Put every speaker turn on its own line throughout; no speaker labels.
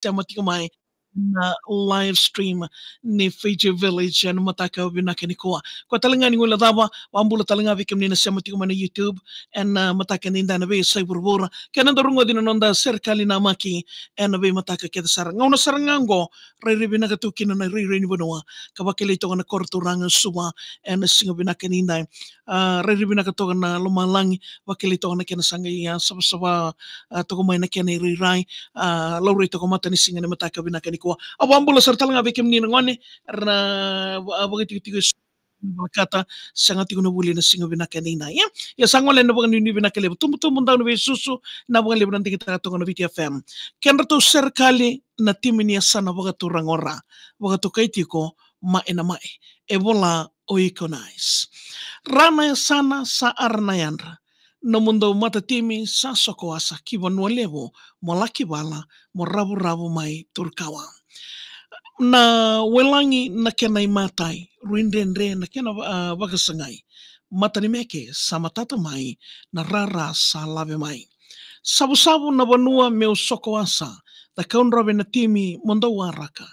Tamati kumai na live stream ni Fiji Village and mataka binaka ni koa. Ko talanga ni wala daba wambula talanga bikim ni na samati kumai na YouTube and mataka ni na be sai burbura. Kana dorungo din nonda serikali na maki and be mataka keda sarang. Ngona sarangango rai binaka tukina na rai ni bonua. Kabakili to na korturanga suwa and singa binaka ni na rai binaka to na lumalangi wakili to na kena sangai ya saba to kumai na kena rai lauri to kumata ni singa ni mataka binaka ni ko awambula sartal nga bikim ni ngone na bagiti tigo kata sangat tigo na buli na singo binakanina ya sangole na bagan ni binakale tumtum daw na susu na bagan libran kita to na VTFM kenra to serkali na timini sana baga to rangora baga to kaitiko ma ena mai ebola oikonize rana sana sa arnayandra no mundo mata timi sa sokoasa kibanwa levo molaki bala mo rabu mai turkawa na welangi na kenai matai ruindendre na kena wakasangai mata ni meke sa matata mai na rara sa lave mai sabu-sabu na banua meu sokoasa da kaun rabe na timi mondo waraka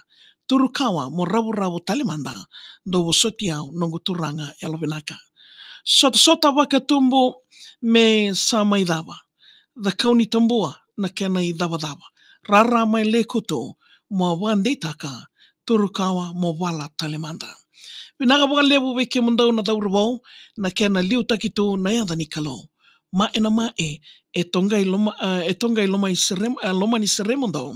turukawa mo rabu talimanda do sotiao nongo turanga elovenaka sota wakatumbo me sa mai dava da kauni tambua na kena I dava rara mai lekuto mo wande taka turukawa mo wala talemanda binaga baga lebu beke mundau na daurbo na kena liu takitu na yada ni kalo ma ena ma e tongai loma loma ni seremondo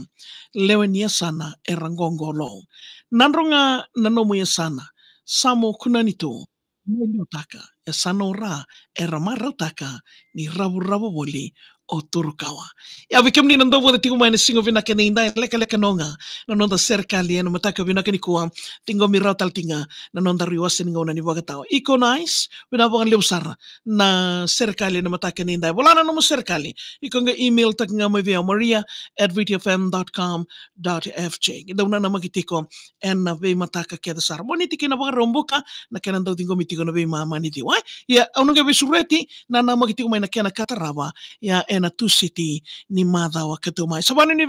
lewe ni sana erangongo lo nandronga nanomu sana samo kunanito mo taka sana ora eramara taka ni rabu boli o turukawa. Ya bikim ni nando mo tingo mai singo vina kena inda leka nonga nonda serkali no mataka vina keni kuam tingo mirau tal tinga nonda riwasin ngona ni bagatao. Iko nice vina bangan leusar na serkali no mataka ni inda. Wala na no serkali. Iko nga email tak nga may via maria@vtfm.com.fj. Daw na magitiko en na be mataka keda sar. Boniti kina baka romboka na kena daw tingo mitiko na be mama ni diwa. Ya ano nga be sureti na magitiko may na kena kataraba ya ena tu city ni madha wa katumai. Sabano ni